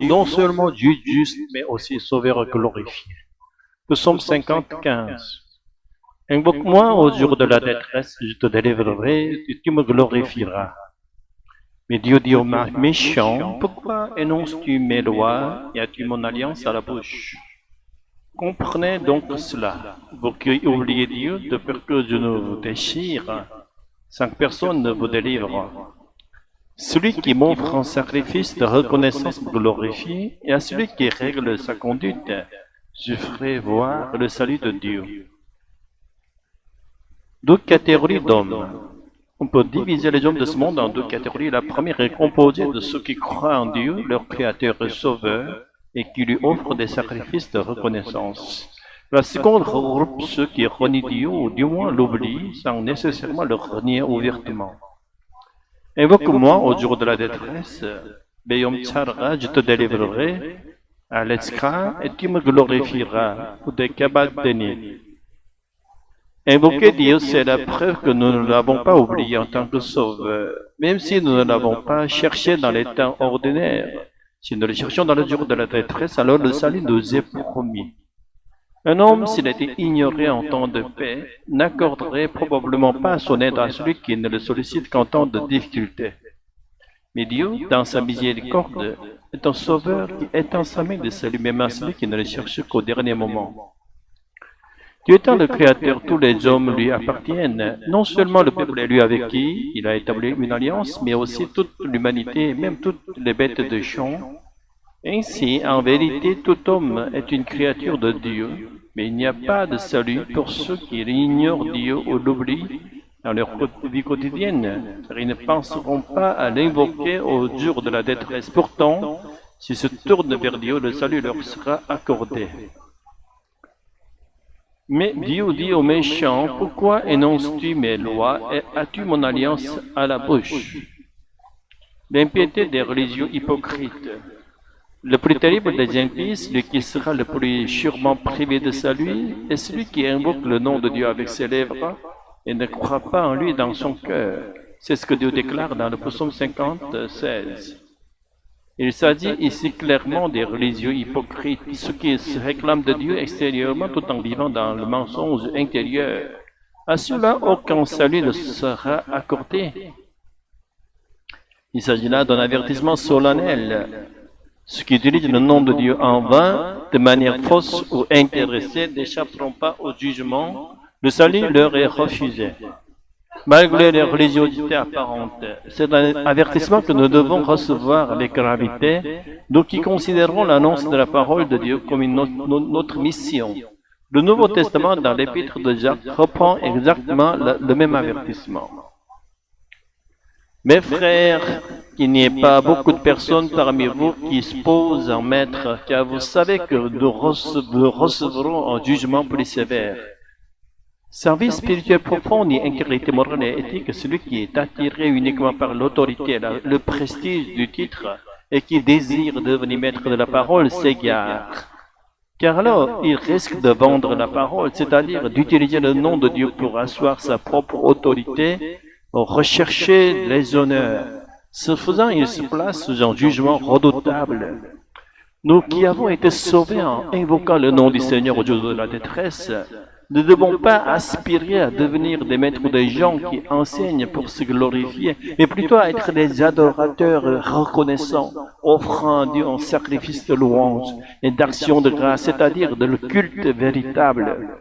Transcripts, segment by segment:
non seulement juge juste, mais aussi sauveur glorifié. Psaume 50, 15. Invoque-moi au jour de la détresse, je te délivrerai, et tu me glorifieras. Mais Dieu dit aux méchants, pourquoi énonces-tu mes lois et as-tu mon alliance à la bouche? Comprenez donc cela, vous qui oubliez Dieu, de peur que je ne vous déchire, sans que personne ne vous délivre. Celui qui m'offre un sacrifice de reconnaissance me glorifie, et à celui qui règle sa conduite, je ferai voir le salut de Dieu. Deux catégories d'hommes. On peut diviser les hommes de ce monde en deux catégories. La première est composée de ceux qui croient en Dieu, leur Créateur et Sauveur, et qui lui offrent des sacrifices de reconnaissance. La seconde regroupe ceux qui renient Dieu, ou du moins l'oublient, sans nécessairement le renier ouvertement. Invoque-moi au jour de la détresse, Beyom Tchara, je te délivrerai, Aletska, et tu me glorifieras, ou des Kabbat Denil. Invoquer Dieu, c'est la preuve que nous ne l'avons pas oublié en tant que sauveur, même si nous ne l'avons pas cherché dans les temps ordinaires. Si nous le cherchons dans le jour de la détresse, alors le salut nous est promis. Un homme, s'il était ignoré en temps de paix, n'accorderait probablement pas son aide à celui qui ne le sollicite qu'en temps de difficulté. Mais Dieu, dans sa miséricorde, est un sauveur qui étend sa main de salut même à celui qui ne le cherche qu'au dernier moment. Dieu étant le Créateur, tous les hommes lui appartiennent, non seulement le peuple élu avec qui il a établi une alliance, mais aussi toute l'humanité, même toutes les bêtes de champ. Ainsi, en vérité, tout homme est une créature de Dieu, mais il n'y a pas de salut pour ceux qui ignorent Dieu ou l'oublient dans leur vie quotidienne, car ils ne penseront pas à l'invoquer au jour de la détresse. Pourtant, s'ils se tournent vers Dieu, le salut leur sera accordé. Mais Dieu dit aux méchants, pourquoi énonces-tu mes lois et as-tu mon alliance à la bouche? L'impiété des religieux hypocrites. Le plus terrible des impies, celui qui sera le plus sûrement privé de salut, est celui qui invoque le nom de Dieu avec ses lèvres et ne croit pas en lui dans son cœur. C'est ce que Dieu déclare dans le psaume 50, 16. Il s'agit ici clairement des religieux hypocrites, ceux qui se réclament de Dieu extérieurement tout en vivant dans le mensonge intérieur. À ceux-là, aucun salut ne sera accordé. Il s'agit là d'un avertissement solennel. Ceux qui utilisent le nom de Dieu en vain, de manière fausse ou intéressée, n'échapperont pas au jugement. Le salut leur est refusé. Malgré les religiosités apparentes, c'est un avertissement que nous devons recevoir avec gravité, nous qui considérons l'annonce de la parole de Dieu comme notre mission. Le Nouveau Testament, dans l'épître de Jacques, reprend exactement le même avertissement. Mes frères, qu'il n'y ait pas beaucoup de personnes parmi vous qui se posent en maître, car vous savez que nous recevrons un jugement plus sévère. Service spirituel profond ni intégrité morale et éthique, celui qui est attiré uniquement par l'autorité, le prestige du titre et qui désire devenir maître de la parole s'égare. Car alors, il risque de vendre la parole, c'est-à-dire d'utiliser le nom de Dieu pour asseoir sa propre autorité, pour rechercher les honneurs. Ce faisant, il se place sous un jugement redoutable. Nous qui avons été sauvés en invoquant le nom du Seigneur au jour de la détresse, ne devons pas aspirer à devenir des maîtres des gens qui enseignent pour se glorifier, mais plutôt à être des adorateurs reconnaissants, offrant à Dieu un sacrifice de louange et d'action de grâce, c'est-à-dire de le culte véritable.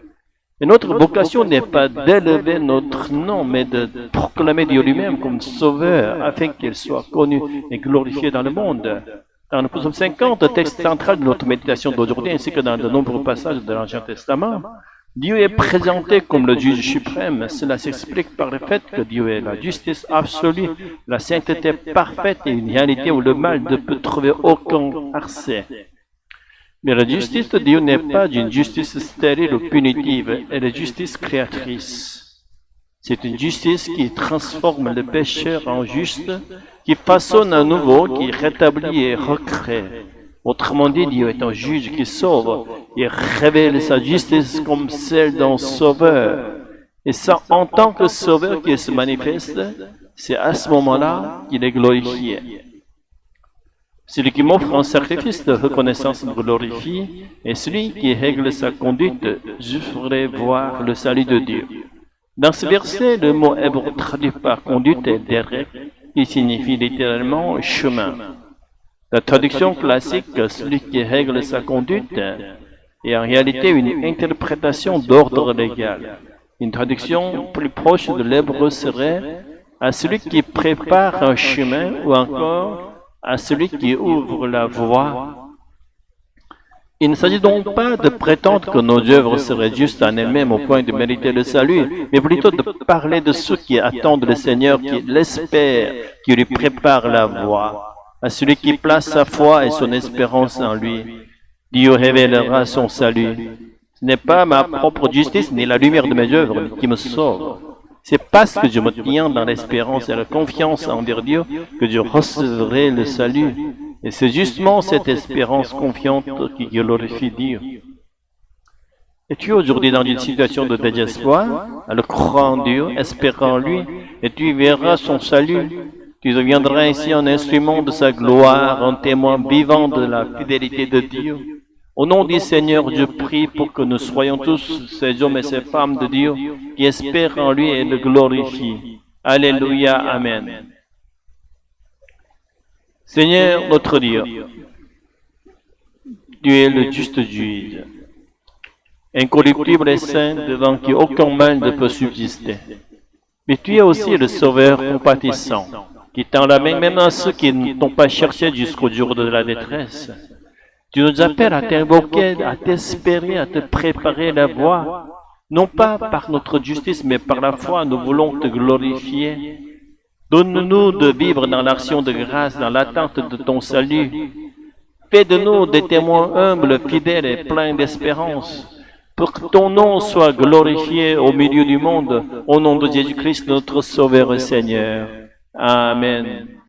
Et notre vocation n'est pas d'élever notre nom, mais de proclamer Dieu lui-même comme sauveur, afin qu'il soit connu et glorifié dans le monde. Dans le psaume 50, le texte central de notre méditation d'aujourd'hui, ainsi que dans de nombreux passages de l'Ancien Testament, Dieu est présenté comme le juge suprême. Cela s'explique par le fait que Dieu est la justice absolue, la sainteté parfaite et une réalité où le mal ne peut trouver aucun accès. Mais la justice de Dieu n'est pas une justice stérile ou punitive, elle est justice créatrice. C'est une justice qui transforme le pécheur en juste, qui façonne à nouveau, qui rétablit et recrée. Autrement dit, Dieu est un juge qui sauve et révèle sa justice comme celle d'un sauveur. Et ça, en tant que sauveur qui se manifeste, c'est à ce moment-là qu'il est glorifié. Celui qui m'offre un sacrifice de reconnaissance me glorifie, et celui qui règle sa conduite, je ferai voir le salut de Dieu. Dans ce verset, le mot hébreu traduit par conduite est derek, qui signifie littéralement chemin. La traduction classique, celui qui règle sa conduite, est en réalité une interprétation d'ordre légal. Une traduction plus proche de l'hébreu serait à celui qui prépare un chemin ou encore à celui qui ouvre la voie. Il ne s'agit donc pas de prétendre que nos œuvres seraient justes en elles-mêmes au point de mériter le salut, mais plutôt de parler de ceux qui attendent le Seigneur, qui l'espèrent, qui lui préparent la voie. À celui qui place sa foi et son espérance en lui, Dieu révélera son salut. Ce n'est pas ma propre justice ni la lumière de mes œuvres qui me sauve. C'est parce que je me tiens dans l'espérance et la confiance envers Dieu que je recevrai le salut. Et c'est justement cette espérance confiante qui glorifie Dieu. Es-tu aujourd'hui dans une situation de désespoir? Alors crois en Dieu, espère en lui, et tu verras son salut. Tu deviendras ainsi un instrument de sa gloire, un témoin vivant de la fidélité de Dieu. Au nom du Seigneur, je prie pour que nous soyons tous ces hommes et ces femmes de Dieu qui espèrent en lui et le glorifient. Alléluia, Amen. Seigneur notre Dieu, tu es le juste juge, incorruptible et saint devant qui aucun mal ne peut subsister. Mais tu es aussi le Sauveur compatissant, qui tend la main même à ceux qui ne t'ont pas cherché jusqu'au jour de la détresse. Tu nous appelles à t'invoquer, à t'espérer, à te préparer la voie. Non pas par notre justice, mais par la foi, nous voulons te glorifier. Donne-nous de vivre dans l'action de grâce, dans l'attente de ton salut. Fais de nous des témoins humbles, fidèles et pleins d'espérance, pour que ton nom soit glorifié au milieu du monde, au nom de Jésus-Christ, notre Sauveur et Seigneur. Amen.